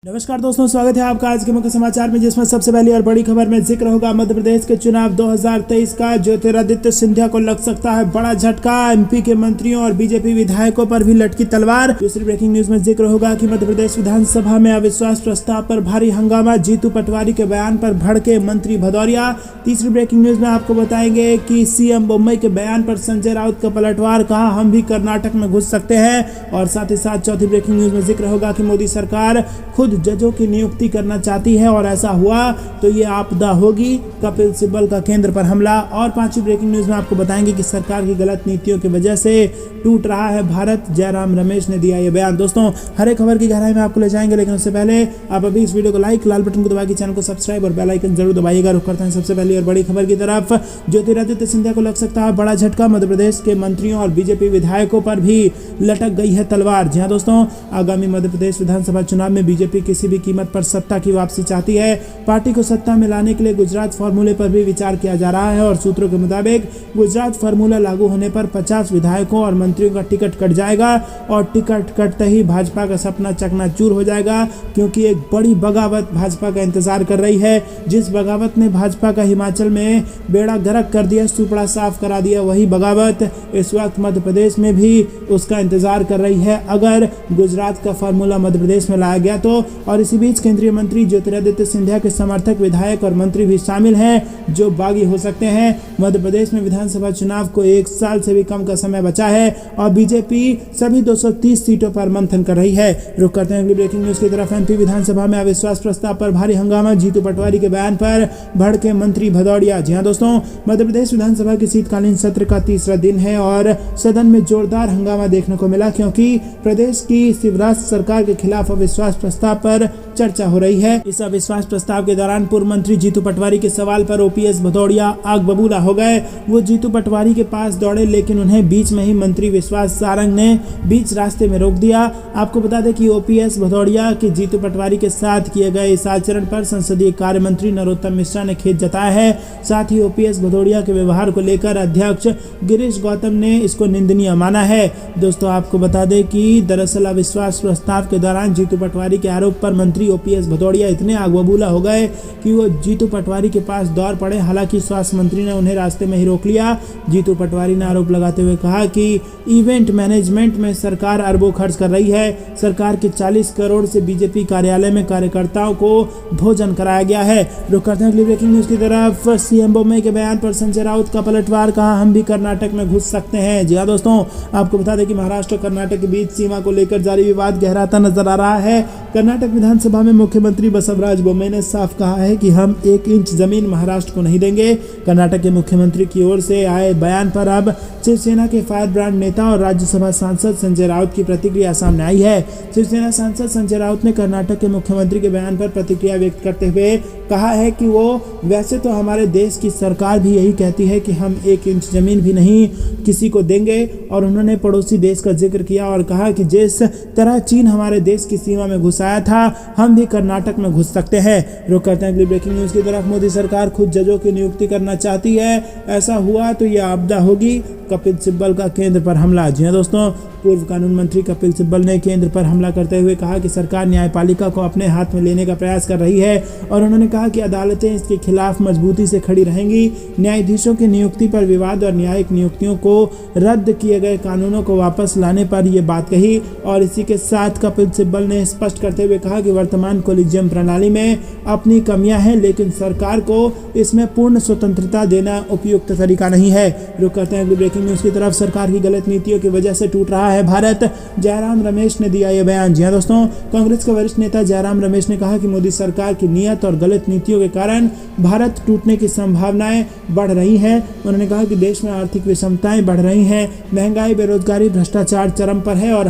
नमस्कार दोस्तों, स्वागत है आपका आज के मुख्य समाचार में, जिसमें सबसे पहली और बड़ी खबर में जिक्र होगा मध्य प्रदेश के चुनाव 2023 का। ज्योतिरादित्य सिंधिया को लग सकता है बड़ा झटका, एमपी के मंत्रियों और बीजेपी विधायकों पर भी लटकी तलवार। दूसरी ब्रेकिंग न्यूज में जिक्र होगा कि मध्य प्रदेश विधानसभा में अविश्वास प्रस्ताव पर भारी हंगामा, जीतू पटवारी के बयान पर भड़के मंत्री भदौरिया। तीसरी ब्रेकिंग न्यूज में आपको बताएंगे कि सीएम मुंबई के बयान पर संजय राउत का पलटवार, कहा हम भी कर्नाटक में घुस सकते हैं। और साथ ही साथ चौथी ब्रेकिंग न्यूज में जिक्र होगा कि मोदी सरकार खुद जजों की नियुक्ति करना चाहती है और ऐसा हुआ तो ये आपदा होगी, कपिल सिब्बल का केंद्र पर हमला। और पांचवी ब्रेकिंग न्यूज में आपको बताएंगे कि सरकार की गलत नीतियों की वजह से टूट रहा है भारत, जयराम रमेश ने दिया ये बयान। दोस्तों, हर एक खबर की गहराई में आपको ले जाएंगे, लेकिन उससे पहले आप अभी इस वीडियो को लाइक, लाल बटन को दबाकर चैनल को सब्सक्राइब और बेल आइकन जरूर दबाइएगा। रुक करते हैं सबसे पहली और बड़ी खबर की तरफ। ज्योतिरादित्य सिंधिया को लग सकता है बड़ा झटका, मध्य प्रदेश के मंत्रियों और बीजेपी विधायकों पर भी लटक गई है तलवार। जी हाँ दोस्तों, आगामी मध्य प्रदेश विधानसभा चुनाव में बीजेपी किसी भी कीमत पर सत्ता की वापसी चाहती है। पार्टी को सत्ता में लाने के लिए गुजरात फार्मूले पर भी विचार किया जा रहा है और सूत्रों के मुताबिक गुजरात फार्मूला लागू होने पर 50 विधायकों और मंत्रियों का टिकट कट जाएगा और टिकट कटते ही भाजपा का सपना चकनाचूर हो जाएगा, क्योंकि एक बड़ी बगावत भाजपा का इंतजार कर रही है। जिस बगावत ने भाजपा का हिमाचल में बेड़ा गर्क कर दिया, सुपड़ा साफ करा दिया, वही बगावत इस वक्त मध्य प्रदेश में भी उसका इंतजार कर रही है अगर गुजरात का फार्मूला मध्य प्रदेश में लाया गया तो। और इसी बीच केंद्रीय मंत्री ज्योतिरादित्य सिंधिया के समर्थक विधायक और मंत्री भी शामिल हैं जो बागी हो सकते हैं। मध्य प्रदेश में विधानसभा चुनाव को 1 साल से भी कम का समय बचा है और बीजेपी सभी 230 सीटों पर मंथन कर रही है। रुक करते हैं अगली ब्रेकिंग न्यूज की तरफ। एमपी विधानसभा में अविश्वास प्रस्ताव पर भारी हंगामा, जीतू पटवारी के बयान पर भड़के मंत्री भदौरिया। जी हाँ दोस्तों, मध्य प्रदेश विधानसभा के शीतकालीन सत्र का तीसरा दिन है और सदन में जोरदार हंगामा देखने को मिला, क्योंकि प्रदेश की शिवराज सरकार के खिलाफ अविश्वास प्रस्ताव पर चर्चा हो रही है। इस अविश्वास प्रस्ताव के दौरान पूर्व मंत्री जीतू पटवारी के सवाल पर ओपीएस भदौरिया आग बबूला हो गए। वो जीतू पटवारी के पास दौड़े, लेकिन उन्हें बीच में ही मंत्री विश्वास सारंग ने बीच रास्ते में रोक दिया। आपको बता दें कि ओपीएस भदौरिया के जीतू पटवारी के साथ किए गए इस आचरण पर संसदीय कार्य मंत्री नरोत्तम मिश्रा ने खेद जताया है। साथ ही ओपीएस भदौरिया के व्यवहार को लेकर अध्यक्ष गिरीश गौतम ने इसको निंदनीय माना है। दोस्तों, आपको बता दें कि दरअसल अविश्वास प्रस्ताव के दौरान जीतू पटवारी के आरोप पर मंत्री ओपीएस भदौरिया इतने आग बबूला हो गए कि वो जीतू पटवारी के पास दौड़ पड़े। हालांकि स्वास्थ्य मंत्री ने उन्हें रास्ते में ही रोक लिया। जीतू पटवारी ने आरोप लगाते हुए कहा कि इवेंट मैनेजमेंट में सरकार अरबों खर्च कर रही है। सरकार के 40 करोड़ से बीजेपी कार्यालय में कार्यकर्ताओं को भोजन कराया गया है। रुक करते हैं अगली ब्रेकिंग न्यूज की तरफ। सीएम मुंबई के बयान पर संजय राउत का पलटवार, कहा हम भी कर्नाटक में घुस सकते हैं। जी हाँ दोस्तों, आपको बता दें कि महाराष्ट्र और कर्नाटक के बीच सीमा को लेकर जारी विवाद गहराता नजर आ रहा है। कर्नाटक विधानसभा में मुख्यमंत्री बसवराज बोम्मई ने साफ कहा है कि हम 1 इंच जमीन महाराष्ट्र को नहीं देंगे। कर्नाटक के मुख्यमंत्री की ओर से आए बयान पर अब शिवसेना के फायर ब्रांड नेता और राज्यसभा सांसद संजय राउत की प्रतिक्रिया सामने आई है। शिवसेना सांसद संजय राउत ने कर्नाटक के मुख्यमंत्री के बयान पर प्रतिक्रिया व्यक्त करते हुए कहा है कि वो वैसे तो हमारे देश की सरकार भी यही कहती है कि हम 1 इंच जमीन भी नहीं किसी को देंगे। और उन्होंने पड़ोसी देश का जिक्र किया और कहा कि जिस तरह चीन हमारे देश की सीमा में घुस आया था, हम भी कर्नाटक में घुस सकते हैं। रुक करते हैं अगली ब्रेकिंग न्यूज की तरफ। मोदी सरकार खुद जजों की नियुक्ति करना चाहती है, ऐसा हुआ तो यह आपदा होगी, कपिल सिब्बल का केंद्र पर हमला। जी हाँ दोस्तों, पूर्व कानून मंत्री कपिल सिब्बल ने केंद्र पर हमला करते हुए कहा कि सरकार न्यायपालिका को अपने हाथ में लेने का प्रयास कर रही है और उन्होंने कहा कि अदालतें इसके खिलाफ मजबूती से खड़ी रहेंगी। न्यायाधीशों की नियुक्ति पर विवाद और न्यायिक नियुक्तियों को रद्द किए गए कानूनों को वापस लाने पर यह बात कही। और इसी के साथ कपिल सिब्बल ने स्पष्ट करते हुए कहा कि वर्तमान कोलिजियम प्रणाली में अपनी कमियां हैं, लेकिन सरकार को इसमें पूर्ण स्वतंत्रता देना उपयुक्त तरीका नहीं है। रुक करते हैं अगली ब्रेकिंग न्यूज की तरफ। सरकार की गलत नीतियों की वजह से टूट रहा है भारत, जयराम रमेश ने दिया यह बयान। जी हाँ दोस्तों, कांग्रेस के वरिष्ठ नेता जयराम रमेश ने कहा कि मोदी सरकार की नीयत और गलत नीतियों के कारण भारत टूटने की संभावनाएं बढ़ रही है। उन्होंने कहा कि देश में आर्थिक विषमताएं बढ़ रही हैं, महंगाई, बेरोजगारी, भ्रष्टाचार चरम पर है और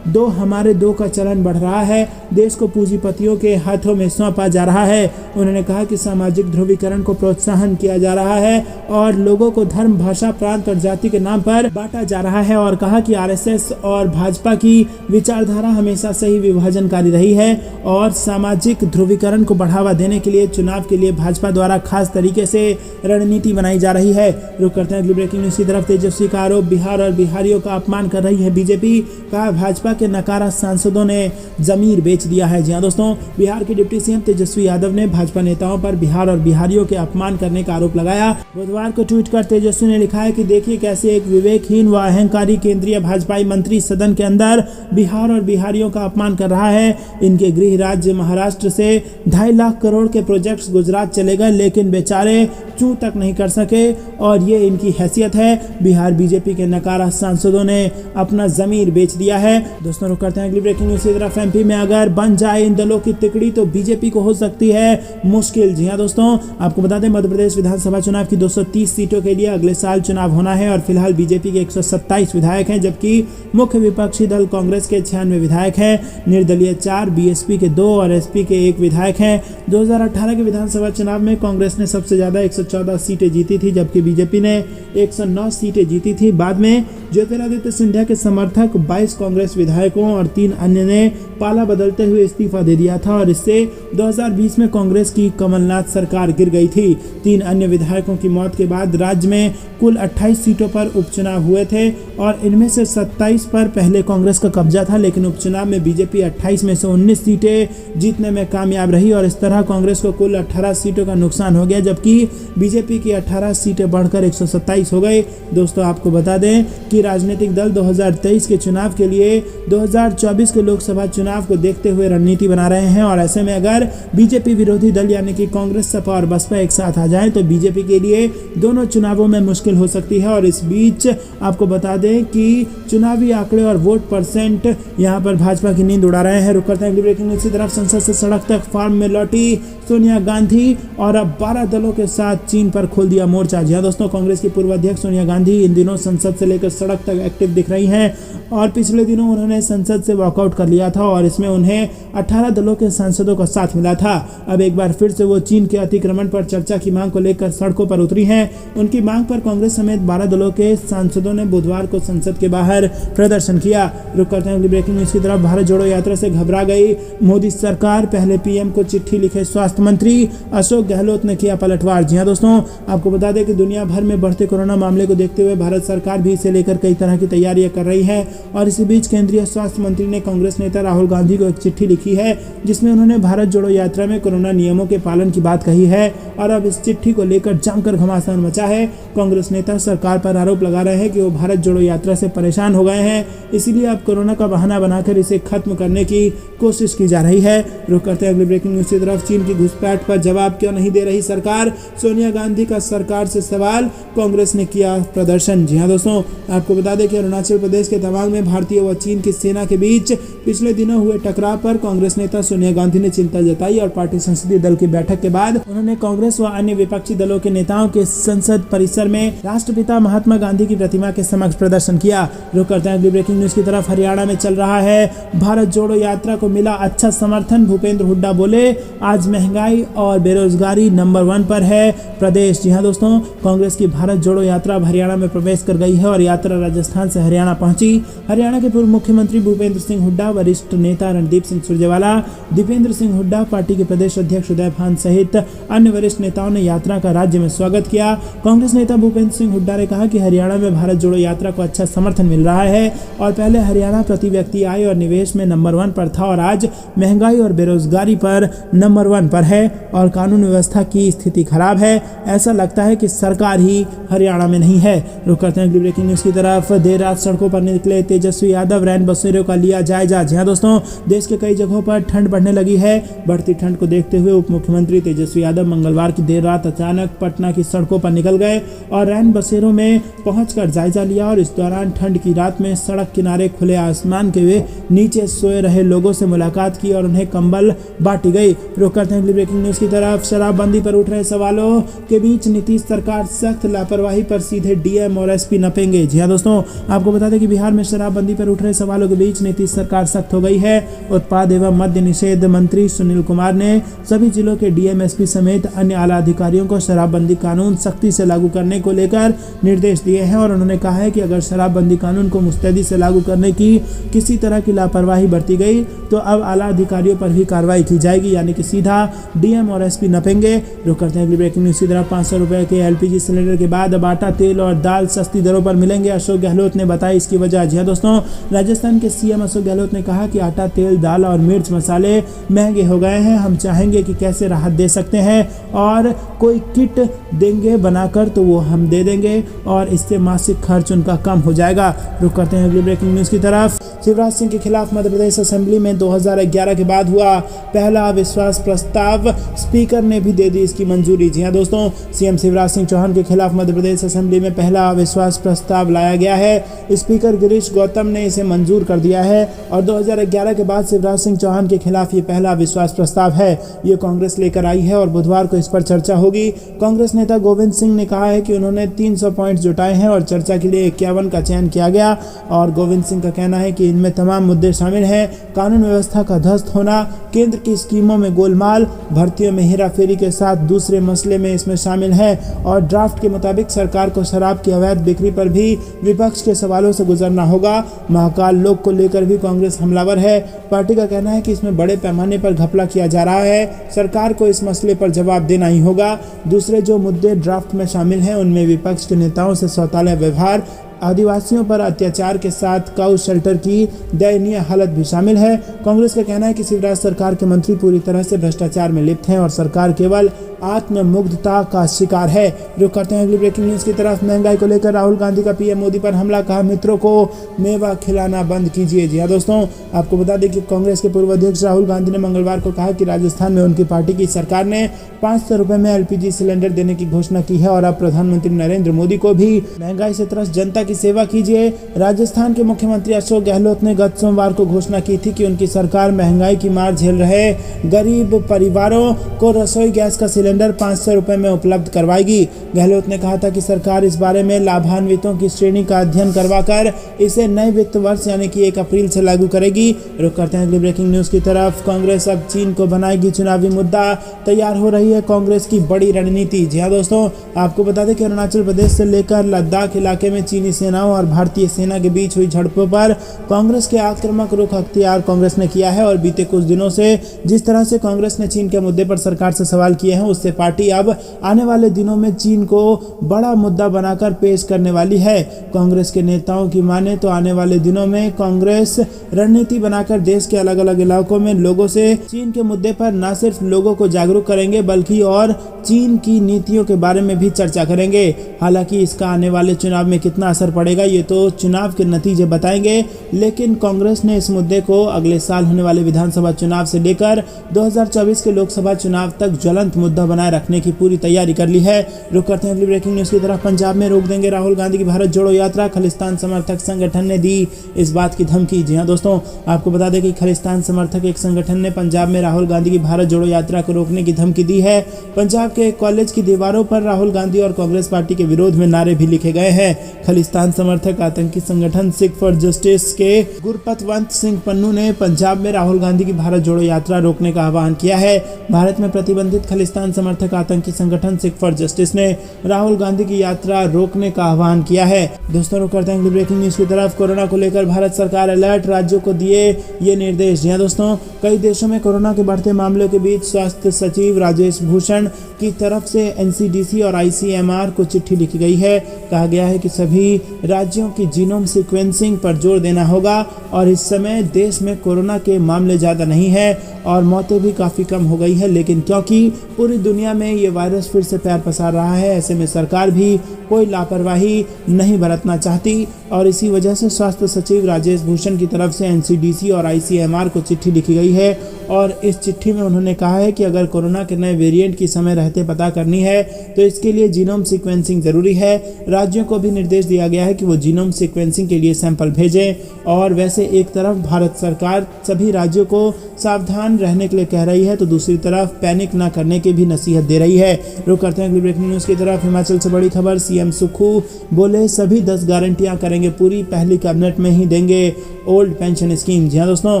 हमारे दो का चलन बढ़ रहा है। देश को पूंजीपतियों के हाथों में सौंपा जा रहा है। उन्होंने कहा कि सामाजिक ध्रुवीकरण को प्रोत्साहन किया जा रहा है और लोगों को धर्म, भाषा, प्रांत और जाति के नाम पर बांटा जा रहा है और कहा कि आरएसएस कांग्रेस और भाजपा की विचारधारा हमेशा से ही विभाजनकारी रही है और सामाजिक ध्रुवीकरण को बढ़ावा देने के लिए चुनाव के लिए भाजपा द्वारा खास तरीके से रणनीति बनाई जा रही है। रुक करते हैं अगली ब्रेकिंग न्यूज की तरफ। तेजस्वी का आरोप, बिहार और बिहारियों का अपमान कर रही है बीजेपी। कहा भाजपा के नकारा सांसदों ने जमीर बेच दिया है। जी हाँ दोस्तों, बिहार के डिप्टी सीएम तेजस्वी यादव ने भाजपा नेताओं पर बिहार और बिहारियों के अपमान करने का आरोप लगाया। बुधवार को ट्वीट कर तेजस्वी ने लिखा है कि देखिए कैसे एक विवेकहीन व अहंकारी केंद्रीय भाजपाई मंत्री सदन के अंदर बिहार और बिहारियों का अपमान कर रहा है। इनके गृह राज्य महाराष्ट्र से 2.5 लाख करोड़ के प्रोजेक्ट्स गुजरात चले गए, लेकिन बेचारे चूं तक नहीं कर सके और ये इनकी हैसियत है। बिहार बीजेपी के नकारा सांसदों ने अपना जमीर बेच दिया है। दोस्तों रुक करते हैं अगली ब्रेकिंग न्यूज की तरफ। एमपी में अगर बन जाए इन दलों की तिकड़ी तो बीजेपी को हो सकती है मुश्किल। जी हाँ दोस्तों, आपको बता दें मध्य प्रदेश विधानसभा चुनाव की 230 सीटों के लिए अगले साल चुनाव होना है और फिलहाल बीजेपी के 127 विधायक हैं, जबकि मुख्य विपक्षी दल कांग्रेस के 96 विधायक हैं, निर्दलीय 4, बीएसपी के 2 और एसपी के 1 विधायक हैं। 2018 के विधानसभा चुनाव में कांग्रेस ने सबसे ज्यादा 114 सीटें जीती थी, जबकि बीजेपी ने 109 सीटें जीती थी। बाद में ज्योतिरादित्य सिंधिया के समर्थक 22 कांग्रेस विधायकों और 3 अन्य ने पाला बदलते हुए इस्तीफा दे दिया था और इससे 2020 में कांग्रेस की कमलनाथ सरकार गिर गई थी। 3 अन्य विधायकों की मौत के बाद राज्य में कुल 28 सीटों पर उपचुनाव हुए थे और इनमें से 27 पर पहले कांग्रेस का कब्जा था, लेकिन उपचुनाव में बीजेपी 28 में से 19 सीटें जीतने में कामयाब रही और इस तरह कांग्रेस को कुल 18 सीटों का नुकसान हो गया, जबकि बीजेपी की 18 सीटें बढ़कर 127 हो गई। दोस्तों आपको बता दें कि राजनीतिक दल 2023 के चुनाव के लिए 2024 के लोकसभा चुनाव को देखते हुए रणनीति बना रहे हैं और ऐसे में अगर बीजेपी विरोधी दल यानी कि कांग्रेस, सपा और बसपा एक साथ आ जाएं तो बीजेपी के लिए दोनों चुनावों में मुश्किल हो सकती है। और इस बीच आपको बता दें कि चुनावी आंकड़े और वोट परसेंट यहां पर भाजपा की नींद उड़ा रहे हैं। रुक करते हैं अगली ब्रेकिंग न्यूज़ की तरफ। संसद से सड़क तक फार्म में लौटी सोनिया गांधी और अब 12 दलों के साथ चीन पर खोल दिया मोर्चा। जी हाँ दोस्तों, कांग्रेस की पूर्व अध्यक्ष सोनिया गांधी इन दिनों संसद से लेकर सड़क तक एक्टिव दिख रही हैं और पिछले दिनों उन्होंने संसद से वॉकआउट कर लिया था और इसमें उन्हें 18 दलों के सांसदों का साथ मिला था। अब एक बार फिर से वो चीन के अतिक्रमण पर चर्चा की मांग को लेकर सड़कों पर उतरी हैं। उनकी मांग पर कांग्रेस समेत 12 दलों के सांसदों ने बुधवार को संसद के बाहर प्रदर्शन किया। रुक करते हैं अगली ब्रेकिंग न्यूज़ की तरफ। भारत जोड़ो यात्रा से घबरा गई मोदी सरकार, पहले पीएम को चिट्ठी लिखे स्वास्थ्य मंत्री अशोक गहलोत ने किया पलटवार। जी हाँ दोस्तों, आपको बता दें कि दुनिया भर में बढ़ते कोरोना मामले को देखते हुए भारत सरकार भी इसे लेकर कई तरह की तैयारियां कर रही है और इसी बीच केंद्रीय स्वास्थ्य मंत्री ने कांग्रेस नेता राहुल गांधी को एक चिट्ठी लिखी है जिसमें उन्होंने भारत जोड़ो यात्रा में कोरोना नियमों के पालन की बात कही है और अब इस चिट्ठी को लेकर जमकर घमासान मचा है। कांग्रेस नेता सरकार पर आरोप लगा रहे हैं कि वो भारत जोड़ो यात्रा से परेशान हो गए हैं, इसीलिए अब कोरोना का बहाना बनाकर इसे खत्म करने की कोशिश की जा रही है। रुक करते हैं अगली ब्रेकिंग न्यूज़ की तरफ। चीन की घुसपैठ पर जवाब क्यों नहीं दे रही सरकार, सोनिया गांधी का सरकार से सवाल, कांग्रेस ने किया प्रदर्शन। जी हाँ दोस्तों, आपको बता दें कि अरुणाचल प्रदेश के तवांग में भारतीय व चीन की सेना के बीच पिछले दिनों हुए टकराव पर कांग्रेस नेता सोनिया गांधी ने चिंता जताई और पार्टी संसदीय दल की बैठक के बाद उन्होंने कांग्रेस व अन्य विपक्षी दलों के नेताओं के संसद परिसर में राष्ट्रपिता महात्मा गांधी की प्रतिमा के समक्ष प्रदर्शन किया। रुक करते हैं अगली ब्रेकिंग न्यूज़ की तरफ। हरियाणा में चल रहा है भारत जोड़ो यात्रा को मिला अच्छा समर्थन, भूपेंद्र हुड्डा बोले आज महंगाई और बेरोजगारी नंबर 1 पर है प्रदेश। जी हाँ दोस्तों, कांग्रेस की भारत जोड़ो यात्रा हरियाणा में प्रवेश कर गई है और यात्रा राजस्थान से हरियाणा पहुंची। हरियाणा के पूर्व मुख्यमंत्री भूपेंद्र सिंह हुड्डा, वरिष्ठ नेता रणदीप सिंह सुरजेवाला, दीपेंद्र सिंह हुड्डा, पार्टी के प्रदेश अध्यक्ष उदय भान सहित अन्य वरिष्ठ नेताओं ने यात्रा का राज्य में स्वागत किया। कांग्रेस नेता भूपेंद्र सिंह हुड्डा ने कहा कि हरियाणा में भारत जोड़ो यात्रा को अच्छा समर्थन मिल रहा है और पहले हरियाणा प्रति व्यक्ति आय और निवेश में नंबर 1 पर था और आज महंगाई और बेरोजगारी पर नंबर 1 पर है और कानून व्यवस्था की स्थिति खराब है। ऐसा लगता है कि सरकार ही हरियाणा में नहीं है। रुक करते हैं अगली ब्रेकिंग न्यूज़ की तरफ। देर रात सड़कों पर निकले तेजस्वी यादव, रैन बसेरों का लिया जायजा। जी हाँ दोस्तों, देश के कई जगहों पर ठंड बढ़ने लगी है। बढ़ती ठंड को देखते हुए उप मुख्यमंत्री तेजस्वी यादव मंगलवार की देर रात अचानक पटना की सड़कों पर निकल गए और रैन बसेरों में पहुंचकर जायजा लिया और इस दौरान ठंड की रात में सड़क किनारे खुले आसमान के नीचे सोए रहे लोगों से मुलाकात की और उन्हें कंबल बांटी गई। रुक करते हैं अगली ब्रेकिंग न्यूज़ की तरफ। शराबबंदी पर उठ रहे सवालों के बीच नीतीश सरकार सख्त, लापरवाही पर सीधे डीएम और एसपी नपेंगे। जी हाँ दोस्तों, आपको बता दें कि बिहार में शराबबंदी पर उठ रहे सवालों के बीच नीतीश सरकार सख्त हो गई है। उत्पाद एवं मद्य निषेध मंत्री सुनील कुमार ने सभी जिलों के डीएम, एसपी समेत अन्य आला अधिकारियों को शराबबंदी कानून सख्ती से लागू करने को लेकर निर्देश दिए हैं और उन्होंने कहा है कि अगर शराबबंदी कानून को मुस्तैदी से लागू करने की किसी तरह की लापरवाही बरती गई तो अब आला अधिकारियों पर भी कार्रवाई की जाएगी, यानी कि सीधा डीएम और एसपी नपेंगे। रुक करते हैं अगली ब्रेकिंग न्यूज की तरफ। 500 रुपए के एलपीजी सिलेंडर के बाद अब आटा, तेल और दाल सस्ती दरों पर मिलेंगे, अशोक गहलोत ने बताई इसकी वजह। जी हां दोस्तों, राजस्थान के सीएम अशोक गहलोत ने कहा कि आटा, तेल, दाल और मिर्च मसाले महंगे हो गए हैं। हम चाहेंगे कि कैसे राहत दे सकते हैं और कोई किट देंगे बनाकर तो वो हम दे देंगे और इससे मासिक खर्च उनका कम हो जाएगा। रुक करते हैं अगली ब्रेकिंग न्यूज की तरफ। शिवराज सिंह के खिलाफ मध्य प्रदेश असेंबली में 2011 के बाद हुआ पहला अविश्वास प्रस्ताव, स्पीकर ने भी दे दी इसकी मंजूरी। जी हां दोस्तों, सीएम शिवराज सिंह चौहान के खिलाफ मध्य प्रदेश असेंबली में पहला अविश्वास प्रस्ताव लाया गया है। स्पीकर गिरीश गौतम ने इसे मंजूर कर दिया है और 2011 के बाद शिवराज सिंह चौहान के खिलाफ ये पहला अविश्वास प्रस्ताव है। ये कांग्रेस लेकर आई है और बुधवार को इस पर चर्चा होगी। कांग्रेस नेता गोविंद सिंह ने कहा है कि उन्होंने 300 पॉइंट जुटाए हैं और चर्चा के लिए 51 का चयन किया गया और गोविंद सिंह का कहना है कि इनमें तमाम मुद्दे शामिल हैं। कानून व्यवस्था का ध्वस्त होना, केंद्र की स्कीमों में गोलमाल, भर्तियों में हेराफेरी के साथ दूसरे मसले में इसमें शामिल है और ड्राफ्ट के मुताबिक सरकार को शराब की अवैध बिक्री पर भी विपक्ष के सवालों से गुजरना होगा। महाकाल लोक को लेकर भी कांग्रेस हमलावर है। पार्टी का कहना है कि इसमें बड़े पैमाने पर घपला किया जा रहा है, सरकार को इस मसले पर जवाब देना ही होगा। दूसरे जो मुद्दे ड्राफ्ट में शामिल हैं उनमें विपक्ष के नेताओं से सौताले व्यवहार, आदिवासियों पर अत्याचार के साथ काउ शेल्टर की दयनीय हालत भी शामिल है। कांग्रेस का कहना है कि शिवराज सरकार के मंत्री पूरी तरह से भ्रष्टाचार में लिप्त हैं और सरकार केवल आत्ममुग्धता का शिकार है। रुक करते हैं अगली ब्रेकिंग न्यूज की तरफ। महंगाई को लेकर राहुल गांधी का पीएम मोदी पर हमला, कहा मित्रों को मेवा खिलाना बंद कीजिए। जी हां दोस्तों, आपको बता दें कि कांग्रेस के पूर्व अध्यक्ष राहुल गांधी ने मंगलवार को कहा कि राजस्थान में उनकी पार्टी की सरकार ने 500 रुपए में एलपीजी सिलेंडर देने की घोषणा की है और अब प्रधानमंत्री नरेंद्र मोदी को भी महंगाई से त्रस्त जनता की सेवा कीजिए। राजस्थान के मुख्यमंत्री अशोक गहलोत ने गत सोमवार को घोषणा की थी कि उनकी सरकार महंगाई की मार झेल रहे गरीब परिवारों को रसोई गैस का सिलेंडर 500 रुपए में उपलब्ध करवाएगी। गहलोत ने कहा था कि सरकार इस बारे में लाभान्वितों की श्रेणी का अध्ययन करवाकर इसे नए वित्त वर्ष यानी कि 1 अप्रैल से लागू करेगी। रुक करते हैं अगली ब्रेकिंग न्यूज की तरफ। कांग्रेस अब चीन को बनाएगी चुनावी मुद्दा, तैयार हो रही है कांग्रेस की बड़ी रणनीति। जी हां दोस्तों, आपको बता दें कि अरुणाचल प्रदेश से लेकर लद्दाख इलाके में चीनी सेनाओं और भारतीय सेना के बीच हुई झड़पों पर कांग्रेस के आक्रामक रुख अख्तियार कांग्रेस ने किया है और बीते कुछ दिनों से जिस तरह से कांग्रेस ने चीन के मुद्दे पर सरकार से सवाल किए हैं उससे पार्टी अब आने वाले दिनों में चीन को बड़ा मुद्दा बनाकर पेश करने वाली है। कांग्रेस के नेताओं की माने तो आने वाले दिनों में कांग्रेस रणनीति बनाकर देश के अलग अलग इलाकों में लोगों से चीन के मुद्दे पर न सिर्फ लोगों को जागरूक करेंगे बल्कि और चीन की नीतियों के बारे में भी चर्चा करेंगे। हालांकि इसका आने वाले चुनाव में कितना असर पड़ेगा ये तो चुनाव के नतीजे बताएंगे, लेकिन कांग्रेस ने इस मुद्दे को अगले साल होने वाले विधानसभा चुनाव से लेकर 2024 के लोकसभा चुनाव तक ज्वलंत मुद्दा बनाए रखने की पूरी तैयारी कर ली है। रुक करते हैं अगली ब्रेकिंग न्यूज की तरफ। पंजाब में रोक देंगे राहुल गांधी की भारत जोड़ो यात्रा, खालिस्तान समर्थक संगठन ने दी इस बात की धमकी। जी हां दोस्तों, आपको बता दें कि खालिस्तान समर्थक एक संगठन ने पंजाब में राहुल गांधी की भारत जोड़ो यात्रा को रोकने की धमकी दी है। पंजाब के कॉलेज की दीवारों पर राहुल गांधी और कांग्रेस पार्टी के विरोध में नारे भी लिखे गए हैं। खालिस्तान समर्थक आतंकी संगठन सिख फॉर जस्टिस के गुरपतवंत सिंह पन्नू ने पंजाब में राहुल गांधी की भारत जोड़ो यात्रा रोकने का आह्वान किया है। भारत में प्रतिबंधित खालिस्तान समर्थक आतंकी संगठन सिख फॉर जस्टिस ने राहुल गांधी की यात्रा रोकने का आह्वान किया है। दोस्तों, रुक करते हैं ब्रेकिंग न्यूज की तरफ। कोरोना को लेकर भारत सरकार अलर्ट, राज्यों को दिए ये निर्देश। जी हां दोस्तों, कई देशों में कोरोना के बढ़ते मामलों के बीच स्वास्थ्य सचिव राजेश भूषण की तरफ से एनसीडीसी और आईसीएमआर को चिट्ठी लिखी गई है। कहा गया है कि सभी राज्यों की जीनोम सीक्वेंसिंग पर जोर देना होगा और इस समय देश में कोरोना के मामले ज़्यादा नहीं है और मौतें भी काफ़ी कम हो गई है, लेकिन क्योंकि पूरी दुनिया में ये वायरस फिर से पैर पसार रहा है, ऐसे में सरकार भी कोई लापरवाही नहीं बरतना चाहती और इसी वजह से स्वास्थ्य सचिव राजेश भूषण की तरफ से एनसीडीसी और आईसीएमआर को चिट्ठी लिखी गई है और इस चिट्ठी में उन्होंने कहा है कि अगर कोरोना के नए वेरिएंट की समय रहते पता करनी है तो इसके लिए जीनोम सीक्वेंसिंग जरूरी है। राज्यों को भी निर्देश दिया गया है कि वो जीनोम सीक्वेंसिंग के लिए सैंपल भेजें और वैसे एक तरफ भारत सरकार सभी राज्यों को सावधान सावधान रहने के लिए कह रही है, तो दूसरी तरफ पैनिक ना करने की भी नसीहत दे रही है। रुक करते हैं अगली ब्रेकिंग न्यूज की तरफ। हिमाचल से बड़ी खबर, सीएम सुक्खू बोले सभी 10 गारंटियां करेंगे पूरी, पहली कैबिनेट में ही देंगे ओल्ड पेंशन स्कीम। जी हाँ दोस्तों,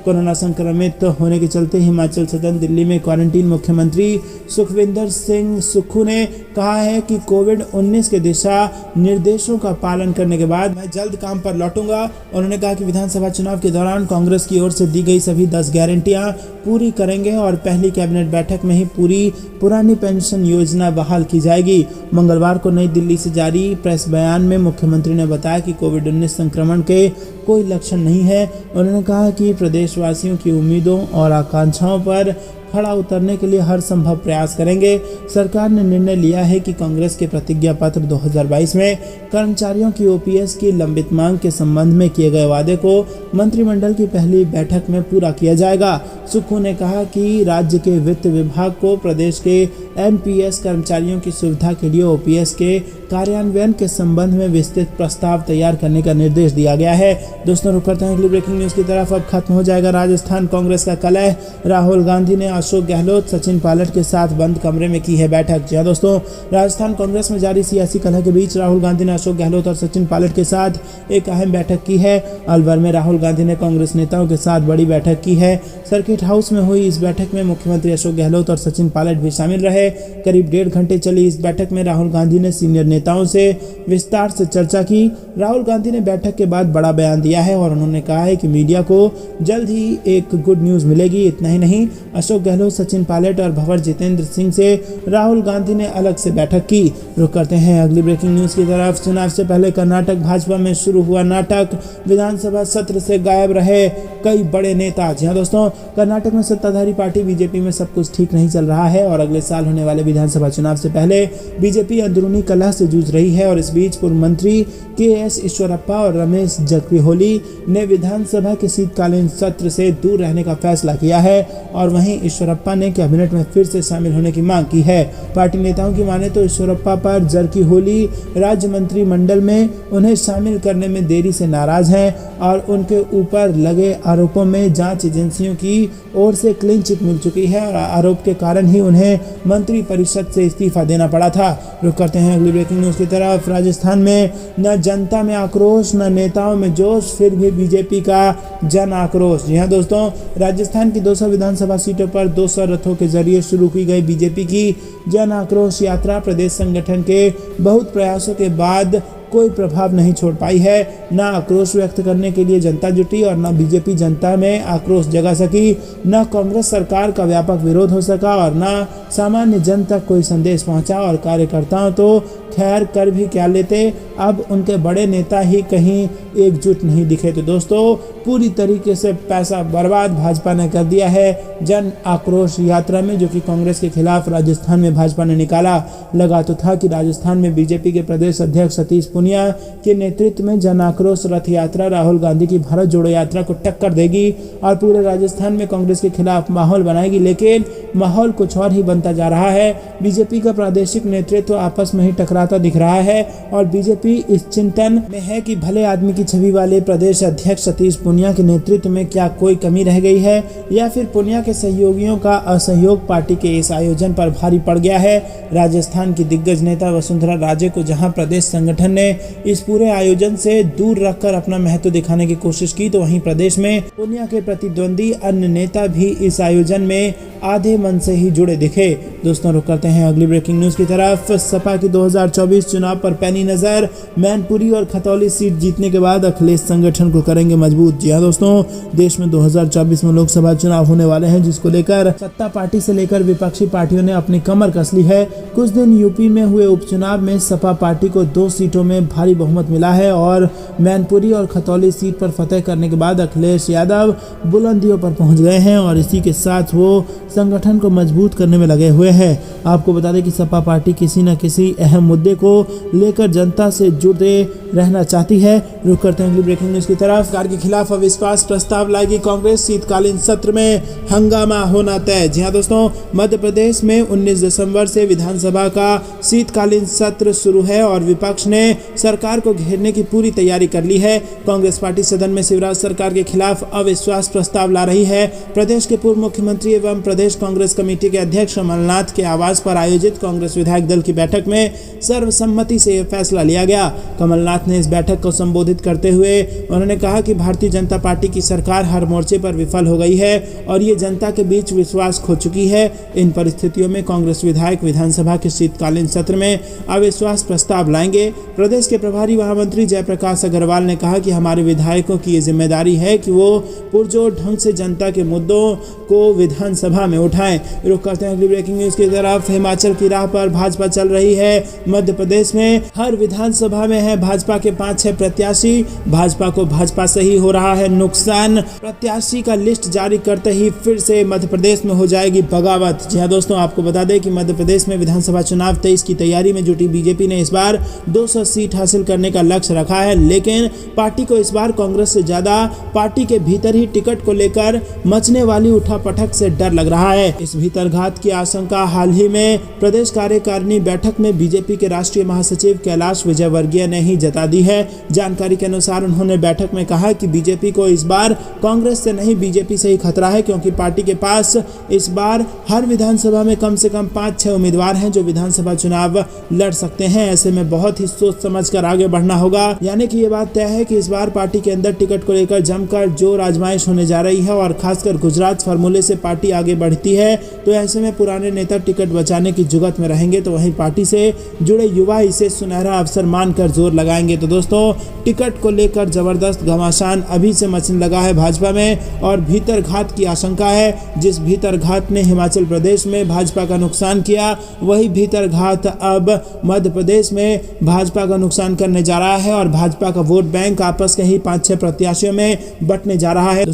कोरोना संक्रमित होने के चलते हिमाचल सदन दिल्ली में क्वारंटीन मुख्यमंत्री सुखविंदर सिंह सुक्खू ने कहा है कि कोविड-19 के दिशा निर्देशों का पालन करने के बाद मैं जल्द काम पर लौटूंगा। उन्होंने कहा कि विधानसभा चुनाव के दौरान कांग्रेस की ओर से दी गई सभी 10 गारंटियां पूरी करेंगे और पहली कैबिनेट बैठक में ही पूरी पुरानी पेंशन योजना बहाल की जाएगी। मंगलवार को नई दिल्ली से जारी प्रेस बयान में मुख्यमंत्री ने बताया कि कोविड-19 संक्रमण के कोई लक्षण नहीं है। उन्होंने कहा कि प्रदेशवासियों की उम्मीदों और आकांक्षाओं पर खड़ा उतरने के लिए हर संभव प्रयास करेंगे। सरकार ने निर्णय लिया है कि कांग्रेस के प्रतिज्ञा पत्र 2022 में कर्मचारियों की ओपीएस की लंबित मांग के संबंध में किए गए वादे को मंत्रिमंडल की पहली बैठक में पूरा किया जाएगा। सुक्खू ने कहा कि राज्य के वित्त विभाग को प्रदेश के एनपीएस कर्मचारियों की सुविधा के लिए ओपीएस के कार्यान्वयन के संबंध में विस्तृत प्रस्ताव तैयार करने का निर्देश दिया गया है। दोस्तों रुक करते हैं अगली ब्रेकिंग न्यूज की तरफ। अब खत्म हो जाएगा राजस्थान कांग्रेस का कलह, राहुल गांधी ने अशोक गहलोत, सचिन पायलट के साथ बंद कमरे में की है बैठक। जी दोस्तों, राजस्थान कांग्रेस में जारी सियासी कलह के बीच राहुल गांधी ने अशोक गहलोत और सचिन पायलट के साथ एक अहम बैठक की है। अलवर में राहुल गांधी ने कांग्रेस नेताओं के साथ बड़ी बैठक की है। सर्किट हाउस में हुई इस बैठक में मुख्यमंत्री अशोक गहलोत और सचिन पायलट भी शामिल रहे। करीब 1.5 घंटे चली इस बैठक में राहुल गांधी ने सीनियर नेताओं से विस्तार से चर्चा की। राहुल गांधी ने बैठक के बाद बड़ा बयान दिया है और उन्होंने कहा है कि मीडिया को जल्द ही एक गुड न्यूज मिलेगी। इतना ही नहीं, अशोक गहलोत, सचिन पायलट और भंवर जितेंद्र सिंह से राहुल गांधी ने अलग से बैठक की। रुक करते हैं अगली ब्रेकिंग न्यूज की तरफ। चुनाव से पहले कर्नाटक भाजपा में शुरू हुआ नाटक, विधानसभा सत्र से गायब रहे कई बड़े नेता। जी हाँ दोस्तों, कर्नाटक में सत्ताधारी पार्टी बीजेपी में सब कुछ ठीक नहीं चल रहा है और अगले साल होने वाले विधानसभा चुनाव से पहले बीजेपी अंदरूनी कलह से जूझ रही है। और इस बीच पूर्व मंत्री के.एस. ईश्वरप्पा और रमेश जारकिहोली ने विधानसभा के शीतकालीन सत्र से दूर रहने का फैसला किया है और वहीं ईश्वरप्पा ने कैबिनेट में फिर से शामिल होने की मांग की है। पार्टी नेताओं की माने तो ईश्वरप्पा पर जारकिहोली राज्य मंत्रिमंडल में उन्हें शामिल करने में देरी से नाराज हैं और उनके ऊपर लगे आरोपों में जांच एजेंसियों की ओर से क्लीन चिट मिल चुकी है और आरोप के कारण ही उन्हें मंत्री परिषद से इस्तीफा देना पड़ा था। रुक करते हैं अगली ब्रेकिंग न्यूज की तरफ। राजस्थान में न जनता में आक्रोश न नेताओं में जोश, फिर भी बीजेपी का जन आक्रोश। जी हाँ दोस्तों, राजस्थान की 200 विधानसभा सीटों पर 200 रथों के जरिए शुरू की गई बीजेपी की जन आक्रोश यात्रा प्रदेश संगठन के बहुत प्रयासों के बाद कोई प्रभाव नहीं छोड़ पाई है। न आक्रोश व्यक्त करने के लिए जनता जुटी और न बीजेपी जनता में आक्रोश जगा सकी, न कांग्रेस सरकार का व्यापक विरोध हो सका और न सामान्य जन तक कोई संदेश पहुंचा। और कार्यकर्ताओं तो खैर कर भी क्या लेते, अब उनके बड़े नेता ही कहीं एकजुट नहीं दिखे। तो दोस्तों, पूरी तरीके से पैसा बर्बाद भाजपा ने कर दिया है जन आक्रोश यात्रा में, जो कि कांग्रेस के खिलाफ राजस्थान में भाजपा ने निकाला। लगा तो था कि राजस्थान में बीजेपी के प्रदेश अध्यक्ष सतीश पूनिया के नेतृत्व में जन आक्रोश रथ यात्रा राहुल गांधी की भारत जोड़ो यात्रा को टक्कर देगी और पूरे राजस्थान में कांग्रेस के खिलाफ माहौल बनाएगी, लेकिन माहौल कुछ और ही बनता जा रहा है। बीजेपी का प्रादेशिक नेतृत्व आपस में ही टकराता दिख रहा है और बीजेपी इस चिंतन में है कि भले आदमी की छवि वाले प्रदेश अध्यक्ष सतीश पूनिया के नेतृत्व में क्या कोई कमी रह गई है या फिर पूनिया के सहयोगियों का असहयोग पार्टी के इस आयोजन पर भारी पड़ गया है। राजस्थान की दिग्गज नेता वसुंधरा राजे को जहां प्रदेश संगठन ने इस पूरे आयोजन से दूर रखकर अपना महत्व दिखाने की कोशिश की, तो वहीं प्रदेश में पूनिया के प्रतिद्वंदी अन्य नेता भी इस आयोजन में आधे मन से ही जुड़े दिखे। दोस्तों रुक करते हैं अगली ब्रेकिंग न्यूज की तरफ। सपा की 2024 चुनाव पर पैनी नजर, मैनपुरी और खतौली सीट जीतने के बाद अखिलेश संगठन को करेंगे मजबूत। जी हाँ दोस्तों, देश में 2024 में लोकसभा चुनाव होने वाले हैं, जिसको लेकर सत्ता पार्टी से लेकर विपक्षी पार्टियों ने अपनी कमर कस ली है। कुछ दिन यूपी में हुए उपचुनाव में सपा पार्टी को 2 सीटों में भारी बहुमत मिला है और मैनपुरी और खतौली सीट पर फतेह करने के बाद अखिलेश यादव बुलंदियों पर पहुंच गए हैं और इसी के साथ वो संगठन को मजबूत करने में लगे हुए हैं। आपको बता दें कि सपा पार्टी किसी न किसी अहम मुद्दे को लेकर जनता से जुड़े रहना चाहती है। रुक करते हैं अगली ब्रेकिंग न्यूज की तरफ। सरकार के खिलाफ अविश्वास प्रस्ताव लाएगी कांग्रेस, शीतकालीन सत्र में हंगामा होना तय। जी हाँ दोस्तों, मध्य प्रदेश में 19 दिसंबर से विधानसभा का शीतकालीन सत्र शुरू है और विपक्ष ने सरकार को घेरने की पूरी तैयारी कर ली है। कांग्रेस पार्टी सदन में शिवराज सरकार के खिलाफ अविश्वास प्रस्ताव ला रही है। प्रदेश के पूर्व मुख्यमंत्री एवं प्रदेश कांग्रेस कमेटी के अध्यक्ष कमलनाथ के आवास पर आयोजित कांग्रेस विधायक दल की बैठक में सर्वसम्मति से यह फैसला लिया गया। कमलनाथ ने इस बैठक को संबोधित करते हुए उन्होंने कहा कि भारतीय जनता पार्टी की सरकार हर मोर्चे पर विफल हो गई है और ये जनता के बीच विश्वास खो चुकी है। इन परिस्थितियों में कांग्रेस विधायक विधानसभा के शीतकालीन सत्र में अविश्वास प्रस्ताव लाएंगे। प्रदेश के प्रभारी महामंत्री जयप्रकाश अग्रवाल ने कहा कि हमारे विधायकों की ये जिम्मेदारी है कि वो पुरजोर ढंग से जनता के मुद्दों को विधानसभा में उठाएं। रुख करते हैं अगली ब्रेकिंग न्यूज की तरफ। हिमाचल की राह पर भाजपा चल रही है। मध्य प्रदेश में हर विधानसभा में है भाजपा के 5-6 प्रत्याशी। भाजपा को भाजपा से ही हो रहा है नुकसान। प्रत्याशी का लिस्ट जारी करते ही फिर से मध्य प्रदेश में हो जाएगी बगावत। जी हाँ दोस्तों, आपको बता दें कि मध्य प्रदेश में विधानसभा चुनाव 23 की तैयारी में जुटी बीजेपी ने इस बार 200 सीट हासिल करने का लक्ष्य रखा है, लेकिन पार्टी को इस बार कांग्रेस से ज्यादा पार्टी के भीतर ही टिकट को लेकर मचने वाली उठापटक से डर लग रहा है। इस भीतरघात की आशंका हाल ही में प्रदेश कार्यकारिणी बैठक में बीजेपी के राष्ट्रीय महासचिव कैलाश विजयवर्गीय ने ही जता दी है। जानकारी के अनुसार उन्होंने बैठक में कहा कि बीजेपी को इस बार कांग्रेस से नहीं बीजेपी से ही खतरा है, क्योंकि पार्टी के पास इस बार हर विधानसभा में कम से कम 5-6 उम्मीदवार हैं जो विधानसभा चुनाव लड़ सकते हैं। ऐसे में बहुत ही सोच समझकर आगे बढ़ना होगा। यानी कि ये बात तय है कि इस बार पार्टी के अंदर टिकट को लेकर जमकर जोर आजमाइश होने जा रही है और खासकर गुजरात फॉर्मूले से पार्टी आगे बढ़ती है, तो ऐसे में पुराने नेता टिकट बचाने की जुगत में रहेंगे, तो वहीं पार्टी से जुड़े युवा इसे सुनहरा अवसर मानकर जोर लगाएंगे। तो दोस्तों, टिकट को लेकर जबरदस्त घमासान अभी से मचने लगा है भाजपा में और भीतरघात की आशंका है। जिस भीतरघात ने हिमाचल प्रदेश में भाजपा का नुकसान किया, वही भीतरघात अब मध्य प्रदेश में भाजपा का नुकसान करने जा रहा है और भाजपा का वोट बैंक आपस के ही 5-6 प्रत्याशियों में बंटने जा रहा है।